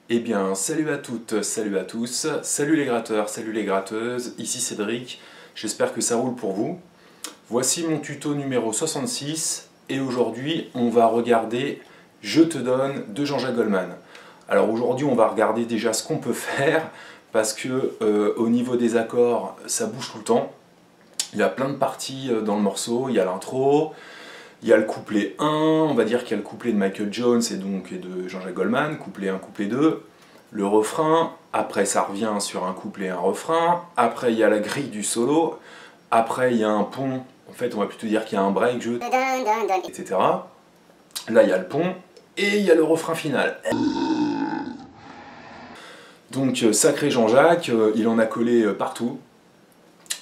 Eh bien, salut à toutes, salut à tous, salut les gratteurs, salut les gratteuses, ici Cédric, j'espère que ça roule pour vous. Voici mon tuto numéro 66 et aujourd'hui on va regarder Je te donne de Jean-Jacques Goldman. Alors aujourd'hui on va regarder déjà ce qu'on peut faire parce que au niveau des accords ça bouge tout le temps. Il y a plein de parties dans le morceau, il y a l'intro, il y a le couplet 1, on va dire qu'il y a le couplet de Michael Jones et donc de Jean-Jacques Goldman, couplet 1, couplet 2, le refrain, après ça revient sur un couplet et un refrain, après il y a la grille du solo, après il y a un pont, en fait on va plutôt dire qu'il y a un break, etc. Là il y a le pont, et il y a le refrain final. Donc sacré Jean-Jacques, il en a collé partout.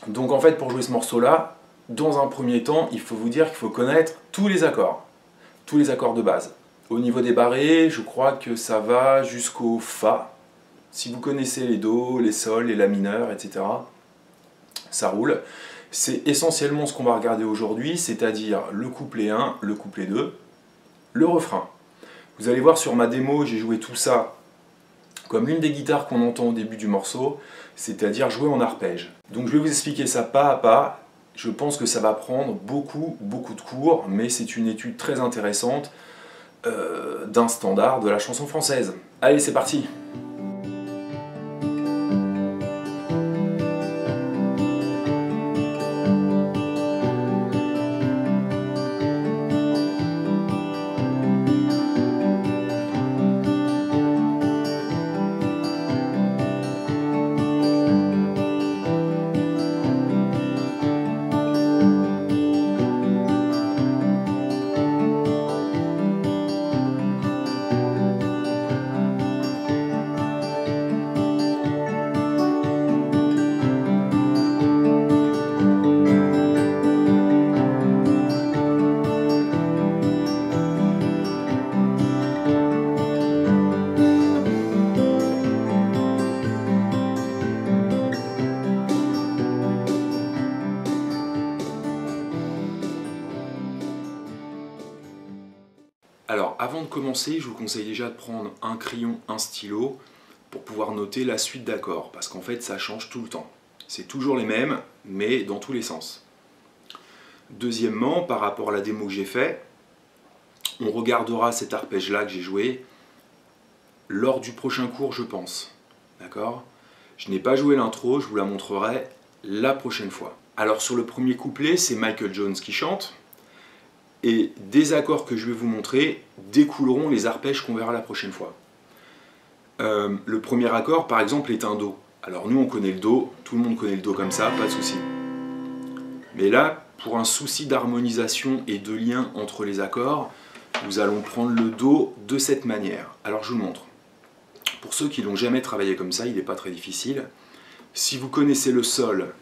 Donc en fait pour jouer ce morceau-là, dans un premier temps, il faut vous dire qu'il faut connaître tous les accords de base. Au niveau des barrés, je crois que ça va jusqu'au Fa. Si vous connaissez les Do, les Sol, les La mineurs, etc., ça roule. C'est essentiellement ce qu'on va regarder aujourd'hui, c'est-à-dire le couplet 1, le couplet 2, le refrain. Vous allez voir sur ma démo, j'ai joué tout ça comme l'une des guitares qu'on entend au début du morceau, c'est-à-dire jouer en arpège. Donc je vais vous expliquer ça pas à pas. Je pense que ça va prendre beaucoup de cours, mais c'est une étude très intéressante d'un standard de la chanson française. Allez, c'est parti! Alors, avant de commencer, je vous conseille déjà de prendre un crayon, un stylo, pour pouvoir noter la suite d'accords, parce qu'en fait, ça change tout le temps. C'est toujours les mêmes, mais dans tous les sens. Deuxièmement, par rapport à la démo que j'ai fait, on regardera cet arpège-là que j'ai joué lors du prochain cours, je pense. D'accord ? Je n'ai pas joué l'intro, je vous la montrerai la prochaine fois. Alors, sur le premier couplet, c'est Michael Jones qui chante. Et des accords que je vais vous montrer découleront les arpèges qu'on verra la prochaine fois. Le premier accord, par exemple, est un Do. Alors nous, on connaît le Do, tout le monde connaît le Do comme ça, pas de souci. Mais là, pour un souci d'harmonisation et de lien entre les accords, nous allons prendre le Do de cette manière. Alors je vous le montre. Pour ceux qui n'ont jamais travaillé comme ça, il n'est pas très difficile. Si vous connaissez le Sol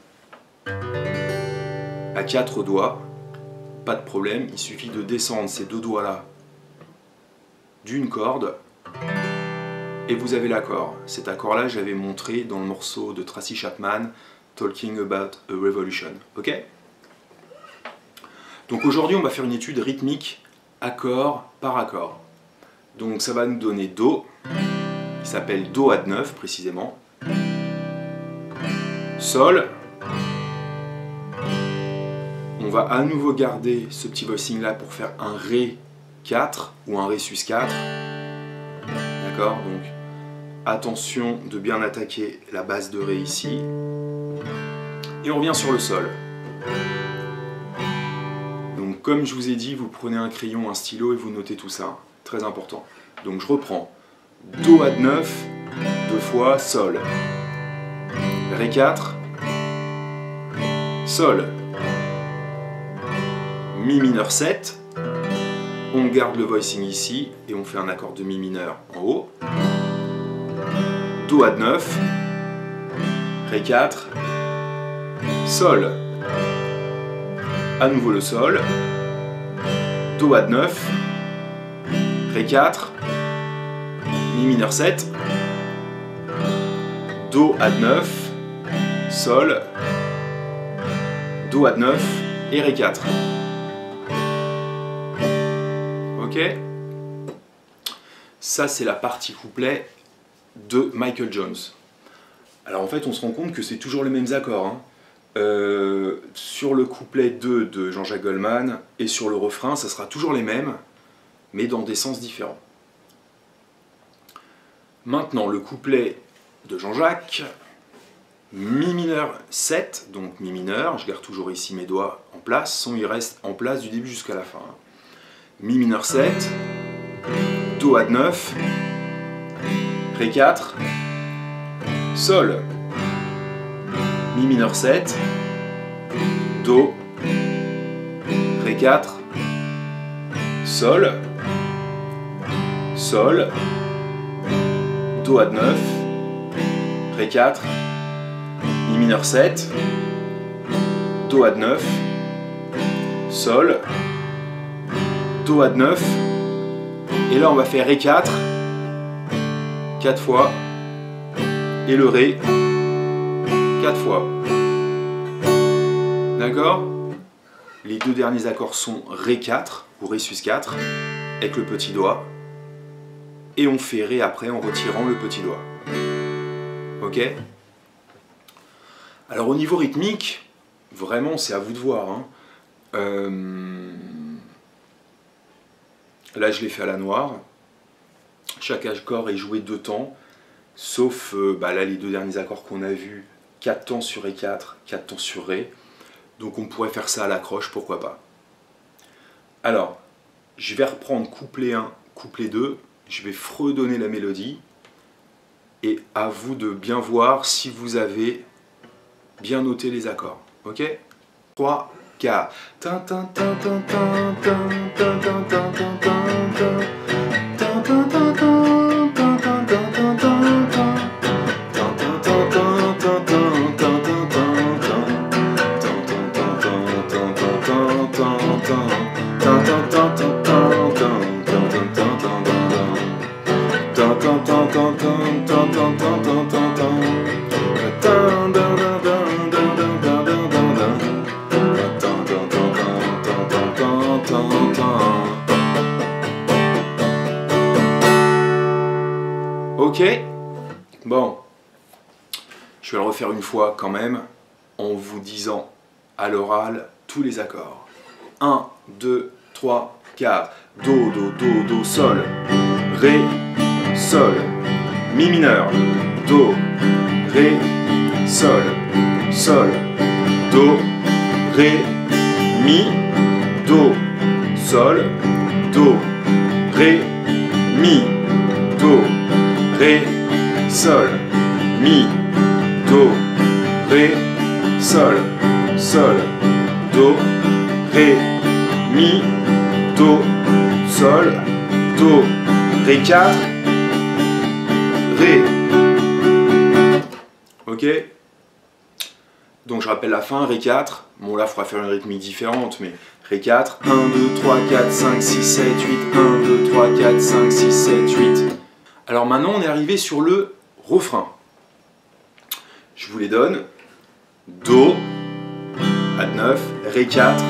à 4 doigts, pas de problème, il suffit de descendre ces deux doigts-là d'une corde et vous avez l'accord. Cet accord-là, j'avais montré dans le morceau de Tracy Chapman, Talking About a Revolution. Ok ? Donc aujourd'hui, on va faire une étude rythmique, accord par accord. Donc ça va nous donner Do, qui s'appelle Do add 9 précisément, Sol. On va à nouveau garder ce petit voicing là pour faire un Ré 4 ou un Ré sus 4. D'accord ? Donc attention de bien attaquer la base de Ré ici. Et on revient sur le Sol. Donc comme je vous ai dit, vous prenez un crayon, un stylo et vous notez tout ça. Très important. Donc je reprends. Do add 9, deux fois, Sol. Ré 4, Sol. Mi mineur 7, on garde le voicing ici et on fait un accord de Mi mineur en haut. Do add 9, Ré 4, Sol, à nouveau le Sol, Do add 9, Ré 4, Mi mineur 7, Do add 9, Sol, Do add 9 et Ré 4. Ok ? Ça, c'est la partie couplet de Michael Jones. Alors en fait, on se rend compte que c'est toujours les mêmes accords, hein. Sur le couplet 2 de Jean-Jacques Goldman et sur le refrain, ça sera toujours les mêmes, mais dans des sens différents. Maintenant, le couplet de Jean-Jacques, Mi mineur 7, donc Mi mineur, je garde toujours ici mes doigts en place, son il reste en place du début jusqu'à la fin. Mi mineur 7, Do add 9, Ré 4, Sol, Mi mineur 7, Do, Ré 4, Sol, Sol, Do add 9, Ré 4, Mi mineur 7, Do add 9, Sol, Do add 9, et là on va faire Ré 4, 4 fois, et le Ré, 4 fois. D'accord? Les deux derniers accords sont Ré 4, ou Ré sus 4, avec le petit doigt, et on fait Ré après en retirant le petit doigt. Ok? Alors au niveau rythmique, vraiment c'est à vous de voir, hein. Là je l'ai fait à la noire. Chaque accord est joué 2 temps, sauf là les deux derniers accords qu'on a vus, 4 temps sur Ré 4, 4 temps sur Ré. Donc on pourrait faire ça à l'accroche, pourquoi pas. Alors, je vais reprendre couplet 1, couplet 2, je vais fredonner la mélodie, et à vous de bien voir si vous avez bien noté les accords. Ok? 3, 4. Ok, bon, je vais le refaire une fois quand même, en vous disant à l'oral tous les accords. 1, 2, 3, 4, Do, Do, Do, Do, Sol, Ré, Sol, Mi mineur, Do, Ré, Sol, Sol, Do, Ré, Mi, Do, Sol, Do, Ré, Mi, Do, Ré, Sol, Mi, Do, Ré, Sol, Sol, Do, Ré, Mi, Do, Sol, Do, Ré 4, Ré. Ok? Donc je rappelle la fin, Ré 4. Bon là il faudra faire une rythmique différente, mais Ré 4, 1, 2, 3, 4, 5, 6, 7, 8, 1, 2, 3, 4, 5, 6, 7, 8. Alors maintenant on est arrivé sur le refrain. Je vous les donne. Do, add 9, Ré 4,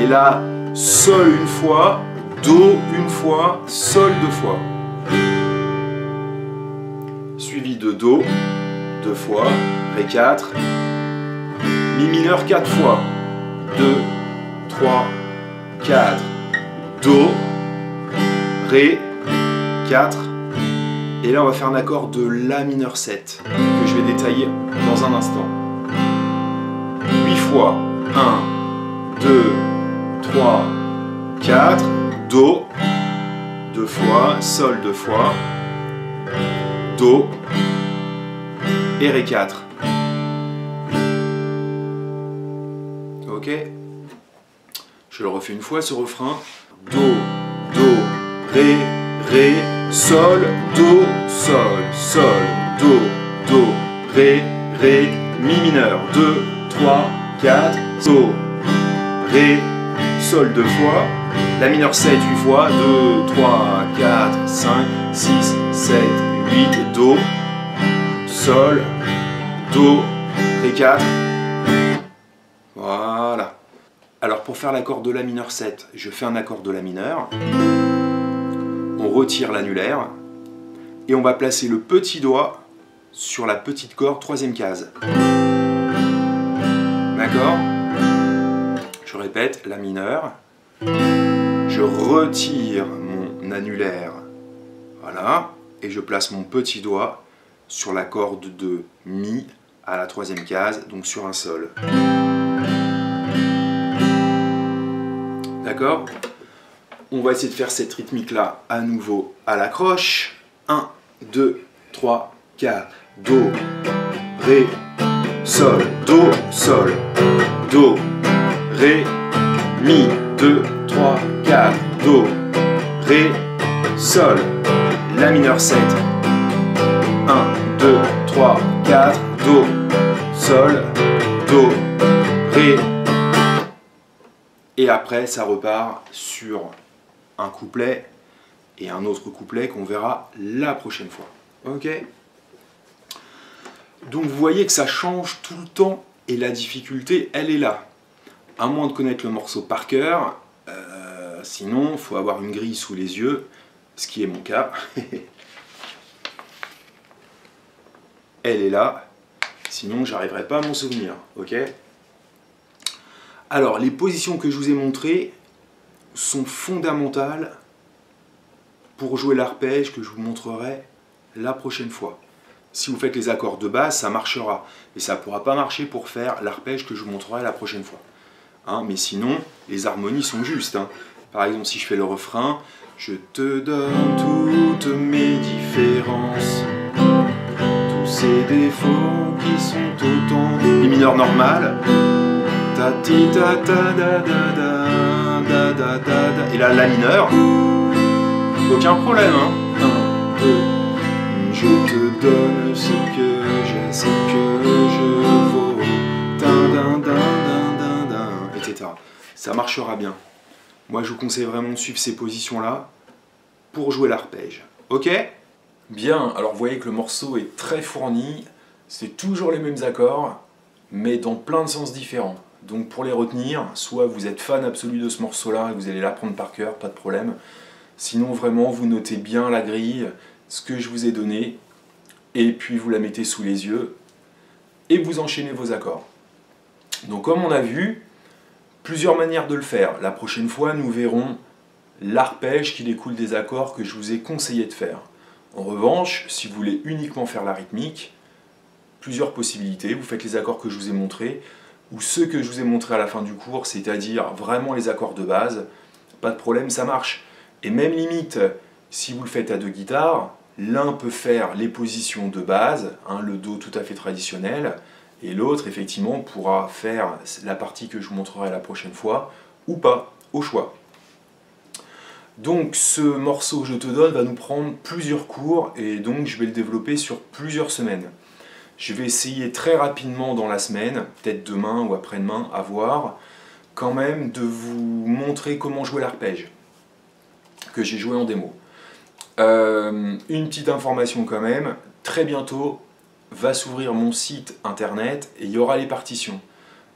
et là, Sol une fois, Do une fois, Sol 2 fois. Suivi de Do 2 fois, Ré 4, Mi mineur 4 fois, 2, 3, 4, Do, Ré, 4, et là on va faire un accord de La mineur 7, que je vais détailler dans un instant. 8 fois, 1, 2, 3, 4, Do, 2 fois, Sol 2 fois, Do, et Ré 4. Ok? Je le refais une fois ce refrain. Do, Do, Ré, Ré, Sol, Do, Sol, Sol, Do, Do, Ré, Ré, Mi mineur, 2, 3, 4, Do, Ré, Sol 2 fois, La mineur 7 8 fois, 2, 3, 4, 5, 6, 7, 8, Do, Sol, Do, Ré 4. Voilà. Alors pour faire l'accord de La mineur 7, je fais un accord de La mineur, on retire l'annulaire, Et on va placer le petit doigt sur la petite corde, troisième case. D'accord? Je répète, La mineur. Je retire mon annulaire. Voilà. Et je place mon petit doigt sur la corde de Mi à la troisième case, donc sur un Sol. D'accord? On va essayer de faire cette rythmique-là à nouveau à la croche. 1, 2, 3, 4. Do, Ré, Sol, Do, Sol, Do, Ré, Mi. 2, 3, 4. Do, Ré, Sol. La mineur 7. 1, 2, 3, 4. Do, Sol, Do, Ré. Et après, ça repart sur un couplet et un autre couplet qu'on verra la prochaine fois. Ok? Donc vous voyez que ça change tout le temps et la difficulté, elle est là. À moins de connaître le morceau par cœur, sinon il faut avoir une grille sous les yeux, ce qui est mon cas. Elle est là, sinon j'arriverai pas à m'en souvenir. Ok? Alors, les positions que je vous ai montrées sont fondamentales pour jouer l'arpège que je vous montrerai la prochaine fois. Si vous faites les accords de base, ça marchera. Et ça ne pourra pas marcher pour faire l'arpège que je vous montrerai la prochaine fois. Hein, mais sinon, les harmonies sont justes. Hein. Par exemple, si je fais le refrain, je te donne toutes mes différences, tous ces défauts qui sont autant mi mineur normal. Ta ti ta ta da da da da da da. Et là, La mineur, aucun problème, hein. 1, 2, je te donne ce que j'ai, ce que je vaux, din, din, din, din, din, din, etc. Ça marchera bien. Moi, je vous conseille vraiment de suivre ces positions-là pour jouer l'arpège. Ok? Bien, alors vous voyez que le morceau est très fourni, c'est toujours les mêmes accords, mais dans plein de sens différents. Donc pour les retenir, soit vous êtes fan absolu de ce morceau-là et vous allez l'apprendre par cœur, pas de problème. Sinon vraiment vous notez bien la grille, ce que je vous ai donné, et puis vous la mettez sous les yeux, et vous enchaînez vos accords. Donc comme on a vu, plusieurs manières de le faire. La prochaine fois nous verrons l'arpège qui découle des accords que je vous ai conseillé de faire. En revanche, si vous voulez uniquement faire la rythmique, plusieurs possibilités, vous faites les accords que je vous ai montrés, ou ceux que je vous ai montrés à la fin du cours, c'est-à-dire vraiment les accords de base, pas de problème, ça marche. Et même limite, si vous le faites à deux guitares, l'un peut faire les positions de base, hein, le Do tout à fait traditionnel, et l'autre, effectivement, pourra faire la partie que je vous montrerai la prochaine fois, ou pas, au choix. Donc ce morceau Je te donne va nous prendre plusieurs cours, et donc je vais le développer sur plusieurs semaines. Je vais essayer très rapidement dans la semaine, peut-être demain ou après-demain, à voir, quand même de vous montrer comment jouer l'arpège, que j'ai joué en démo. Une petite information quand même, très bientôt va s'ouvrir mon site internet et il y aura les partitions.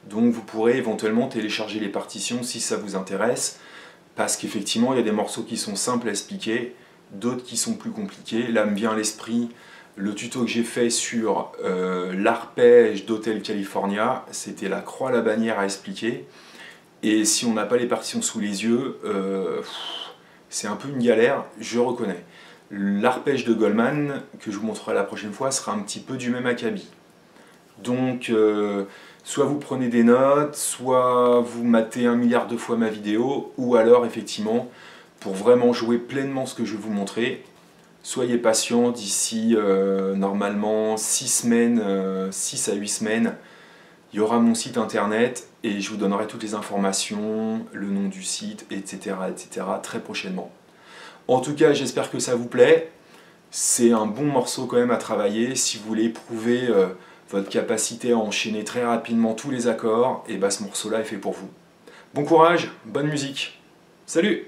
Donc vous pourrez éventuellement télécharger les partitions si ça vous intéresse, parce qu'effectivement il y a des morceaux qui sont simples à expliquer, d'autres qui sont plus compliqués. Là me vient à l'esprit le tuto que j'ai fait sur l'arpège d'Hotel California, c'était la croix à la bannière à expliquer, et si on n'a pas les partitions sous les yeux, c'est un peu une galère, je reconnais. L'arpège de Goldman, que je vous montrerai la prochaine fois, sera un petit peu du même acabit. Donc, soit vous prenez des notes, soit vous matez 1 milliard de fois ma vidéo, ou alors, effectivement, pour vraiment jouer pleinement ce que je vais vous montrer, soyez patient, d'ici normalement 6 semaines, 6 à 8 semaines, il y aura mon site internet et je vous donnerai toutes les informations, le nom du site, etc., etc. très prochainement. En tout cas, j'espère que ça vous plaît. C'est un bon morceau quand même à travailler. Si vous voulez prouver votre capacité à enchaîner très rapidement tous les accords, et bah ce morceau-là est fait pour vous. Bon courage, bonne musique. Salut!